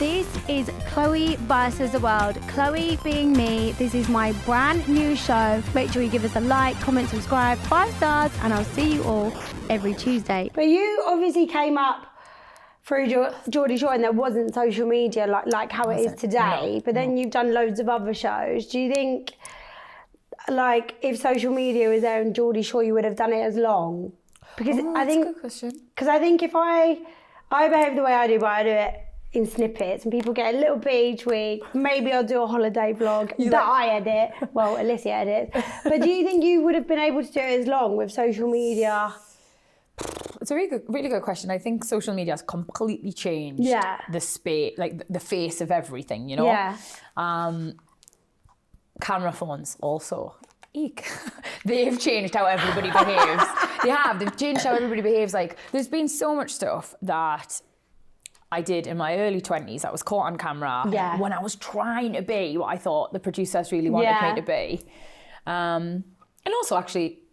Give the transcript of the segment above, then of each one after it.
This is Chloe versus the world. Chloe being me. This is my brand new show. Make sure you give us a like, comment, subscribe, 5 stars, and I'll see you all every Tuesday. But you obviously came up through Geordie Shore and there wasn't social media like how it is today. But then you've done loads of other shows. Do you think, like, if social media was there in Geordie Shore, you would have done it as long? Because I think, that's a good question. Because I think if I behave the way I do, but I do it in snippets and people get a little bit each week, maybe I'll do a holiday vlog I edit. Well, Alicia edits. But do you think you would have been able to do it as long with social media? It's a really good question. I think social media has completely changed the space, like the face of everything, you know? Yeah. Camera phones also. Eek. They've changed how everybody behaves. They've changed how everybody behaves. Like, there's been so much stuff that I did in my early 20s that was caught on camera when I was trying to be what I thought the producers really wanted me to be. And also actually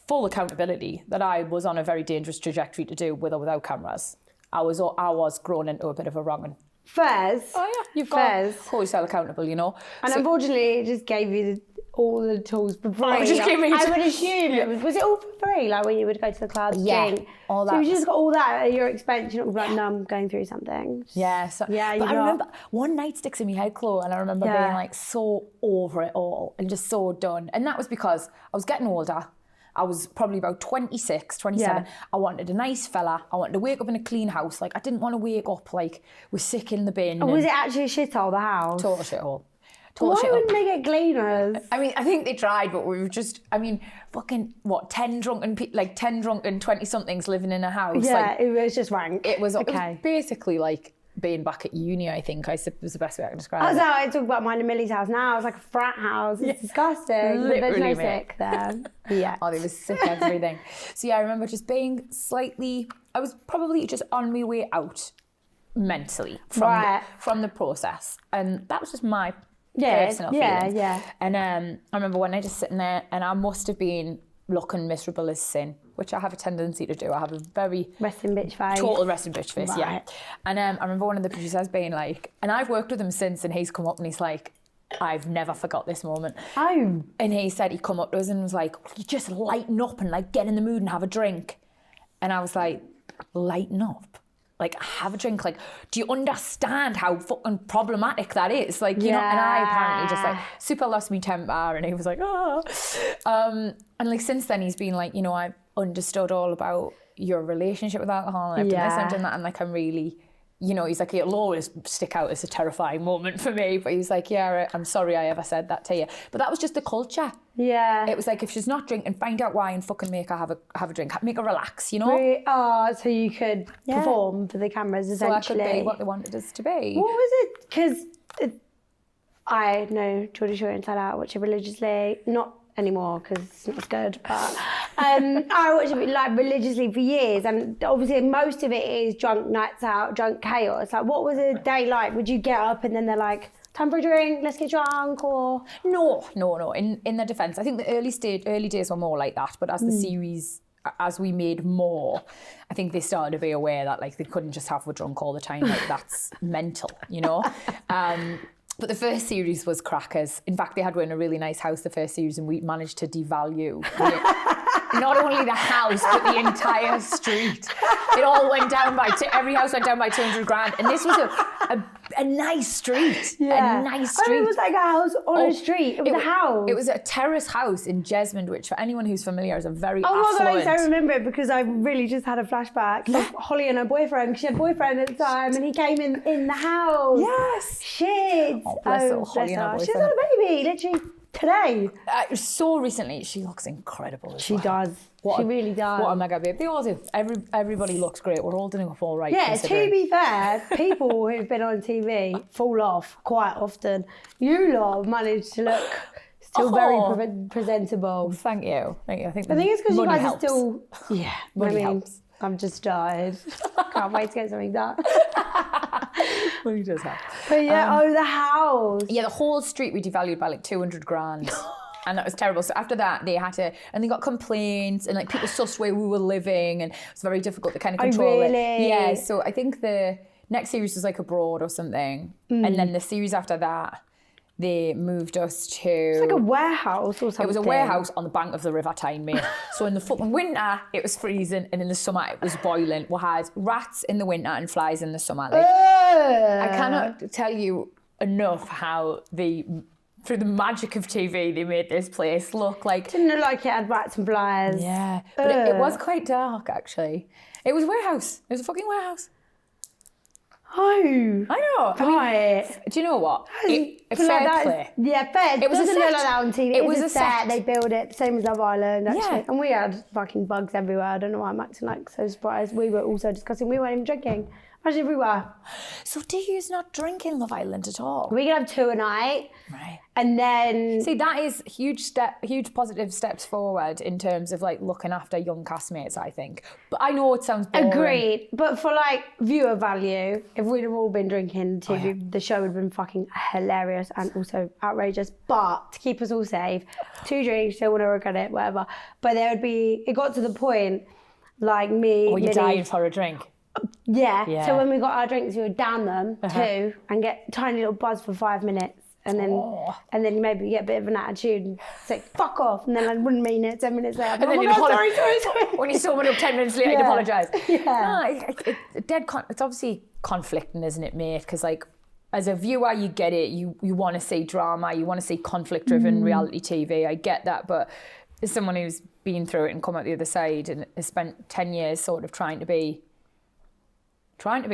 full accountability that I was on a very dangerous trajectory to do with or without cameras. I was grown into a bit of a wrong'un. Fairs. Oh yeah, you've got to hold yourself accountable, you know. And unfortunately, it just gave you all the tools for free. I would assume was it all for free? Like when you would go to the club, all that. So you just got all that at your expense. You're not like, no, I'm going through something. Yeah, but I remember one night sticks in my head, Chloe, and I remember being like so over it all and just so done. And that was because I was getting older. I was probably about 26, 27. I wanted a nice fella. I wanted to wake up in a clean house. Like, I didn't want to wake up like we're sick in the bin. Oh, was it actually a shithole, the house? Total shithole. Why wouldn't they get cleaners? I mean, I think they tried, but we were just, fucking, 10 drunken 20-somethings living in a house. Yeah, like, it was just rank. It was basically like being back at uni, I think, was the best way I can describe it. That's how I talk about mine and Millie's house now. It's like a frat house. It's disgusting. There's no sick there. Yeah. Oh, they were sick everything. So yeah, I remember just being I was probably just on my way out mentally from the process. And that was just my personal feelings. Yeah. And I remember one night just sitting there and I must have been looking miserable as sin, which I have a tendency to do. I have a very resting bitch face. Total resting bitch face, yeah. And I remember one of the producers being like, and I've worked with him since, and he's come up and he's like, I've never forgot this moment. Oh. And he said he'd come up to us and was like, you just lighten up and like get in the mood and have a drink. And I was like, lighten up? Like, have a drink. Like, do you understand how fucking problematic that is? Like, you know, and I apparently just like super lost me temper and he was like, oh. And like since then he's been like, you know, I've understood all about your relationship with alcohol and I've done this and I've done that. And like, I'm really, you know, he's like, it'll always stick out as a terrifying moment for me. But he's like, yeah, I'm sorry I ever said that to you. But that was just the culture. Yeah. It was like, if she's not drinking, find out why and fucking make her have a drink. Make her relax, you know? So you could perform for the cameras, essentially. So I could be what they wanted us to be. What was it? Because I know Geordie Shore inside out, watch it religiously. Not anymore because it's not as good, but I watched it like religiously for years, and obviously most of it is drunk nights out, drunk chaos. Like, what was a day like? Would you get up and then they're like, time for a drink, let's get drunk, or? No. In their defence, I think the early days were more like that, but as the series, as we made more, I think they started to be aware that like they couldn't just have a drunk all the time. Like, that's mental, you know? But the first series was crackers. In fact, they had one in a really nice house, the first series, and we managed to devalue not only the house, but the entire street. It all went down every house went down by 200 grand. And this was a nice street. Yeah. A nice street. Oh, it was like a house on a street. It was a house. It was a terrace house in Jesmond, which for anyone who's familiar is a very affluent. Oh my God, I remember it because I really just had a flashback of Holly and her boyfriend. She had a boyfriend at the time and he came in the house. Yes. Shit. Oh, bless her, Holly and her boyfriend. She's had a baby, literally today. So recently, she looks incredible. She does. She really does. What a mega babe. They all do. Everybody looks great. We're all doing up all right. Yeah, to be fair, people who've been on TV fall off quite often. You lot managed to look still very presentable. Thank you. I think it's because you guys helps. are still... Yeah, money helps. I'm just tired. Can't wait to get something done. Money does help. But yeah, the house. Yeah, the whole street we devalued by like 200 grand. And that was terrible. So after that, they had to, and they got complaints, and like people sussed where we were living, and it was very difficult to kind of control it. Really? Yeah. So I think next series was like abroad or something. And then the series after that, they moved us to... It's like a warehouse or something. It was a warehouse on the bank of the River Tyne, mate. So in the fucking winter, it was freezing, and in the summer, it was boiling. We had rats in the winter and flies in the summer. Like, I cannot tell you enough how through the magic of TV, they made this place look like... Didn't look like it had rats and flies. Yeah, but it was quite dark, actually. It was a warehouse. It was a fucking warehouse. Oh. I know. Right. I mean, do you know what? Fair play. Yeah, fair. It was a doesn't set. look like that on TV. It was a set. set. They build it, same as Love Island, actually. Yeah. And we had fucking bugs everywhere. I don't know why I'm acting like so surprised. We were also discussing, we weren't even drinking. Imagine if we were. So do you not drink in Love Island at all? We could have 2 a night. Right. And then... See, that is huge positive steps forward in terms of like looking after young castmates, I think. But I know it sounds boring. Agreed. But for like viewer value, if we'd have all been drinking TV, the show would have been fucking hilarious and also outrageous. But to keep us all safe, 2 drinks, don't want to regret it, whatever. But it got to the point, like me... Or you're dying for a drink. Yeah. So when we got our drinks, we would down them 2 and get tiny little buzz for 5 minutes. And then maybe get a bit of an attitude and say, fuck off. And then I wouldn't mean it 10 minutes later. And then you'd apologise. Sorry. When you saw me up 10 minutes later, you'd apologise. Yeah. No, it's obviously conflicting, isn't it, mate? Because like, as a viewer, you get it. You want to see drama. You want to see conflict-driven reality TV. I get that. But as someone who's been through it and come out the other side and has spent 10 years sort of trying to be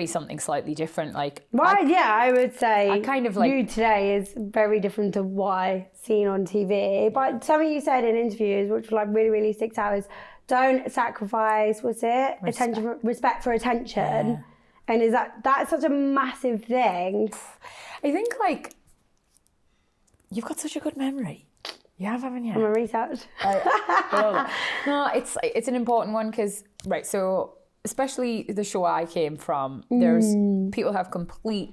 something slightly different, like... Right, I would say I kind of like... you today is very different to what I seen on TV. But something you said in interviews, which like really, really sticks out, is don't sacrifice, respect for attention. Yeah. And that's such a massive thing. I think like, you've got such a good memory. You have, haven't you? I'm a research. No, it's an important one because, right, so... especially the show I came from, there's people have complete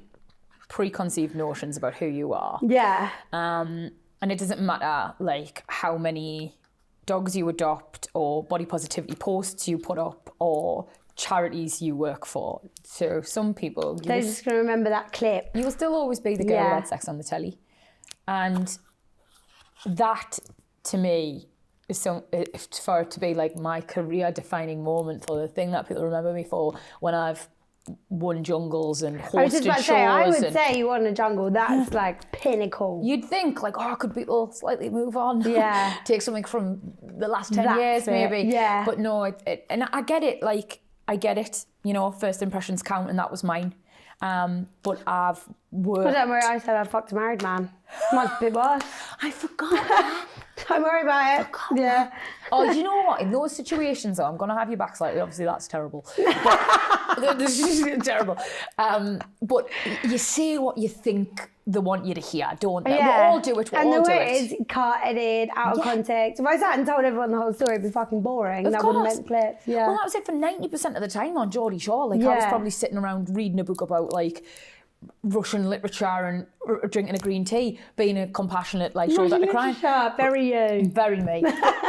preconceived notions about who you are. Yeah. And it doesn't matter like how many dogs you adopt or body positivity posts you put up or charities you work for. So some people... They're just going to remember that clip. You will still always be the girl who had sex on the telly. And that, to me... for it to be like my career defining moment, or the thing that people remember me for when I've won jungles and hosted I was just about to shows. say, I would say you won a jungle. That's like pinnacle. You'd think like, could people slightly move on? Yeah. Take something from the last 10 years maybe. Yeah. But no, and I get it. Like, I get it. You know, first impressions count, and that was mine. But I've worked... Well, don't worry, I said I fucked a married man. Might be worse. I forgot. Don't worry about it. Yeah. Oh, do you know what? In those situations, though, I'm going to have you back slightly. Obviously, that's terrible. But, this is terrible. But you say what you think they want you to hear, don't they? Yeah. We all do it. We and all the do way it. it is cut, edited, out of context. If I sat and told everyone the whole story, it'd be fucking boring. Of that course. wouldn't make clips. Yeah. Well, that was it for 90% of the time on Geordie Shore. Like, I was probably sitting around reading a book about, like, Russian literature and drinking a green tea, being a compassionate, like, shoulder to cry. Very you. Very me.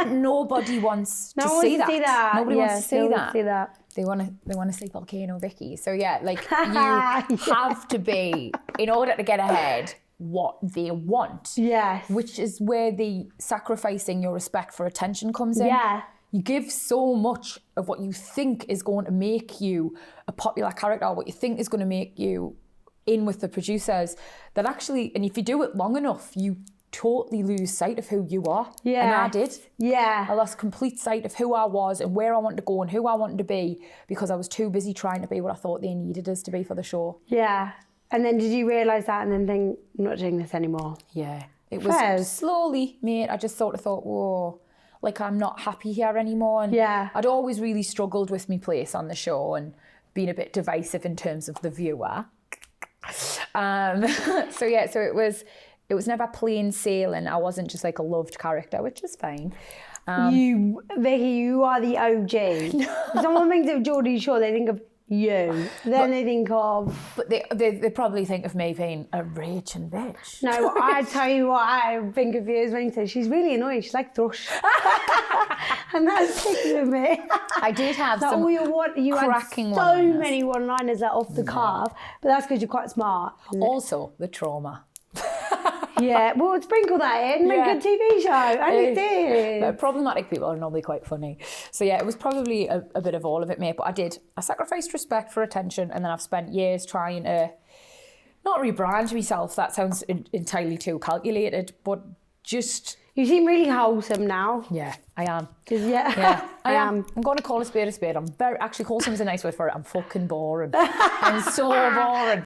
Nobody wants to see that. Nobody wants to see that. They want to see Volcano Vicky. So yeah, like you have to be, in order to get ahead, what they want. Yes. Which is where the sacrificing your respect for attention comes in. Yeah. You give so much of what you think is going to make you a popular character, what you think is going to make you in with the producers, that actually, and if you do it long enough, you totally lose sight of who you are. Yeah. And I did. Yeah. I lost complete sight of who I was and where I wanted to go and who I wanted to be because I was too busy trying to be what I thought they needed us to be for the show. Yeah. And then did you realise that and then think, I'm not doing this anymore? Yeah. It was slowly, mate. I just sort of thought, whoa, like I'm not happy here anymore. And I'd always really struggled with my place on the show and been a bit divisive in terms of the viewer. So it was never plain sailing. I wasn't just like a loved character, which is fine. Vicky, you are the OG. If someone thinks of Geordie Shore, they think of you. Then they think of... But they probably think of me being a raging bitch. No, I tell you what I think of you is when you say she's really annoying. She's like thrush. And that sticks with me. I did have like, some you cracking had so one-liners. many one-liners that off the cuff, but that's because you're quite smart. Also, the trauma. Yeah, well, sprinkle that in, make a TV show, and it did. But problematic people are normally quite funny. So yeah, it was probably a bit of all of it, mate. But I sacrificed respect for attention, and then I've spent years trying to not rebrand myself. That sounds entirely too calculated, but just... You seem really wholesome now. Yeah, I am. Yeah, I am. I'm going to call a spade a spade. Actually, wholesome is a nice word for it. I'm fucking boring. I'm so boring.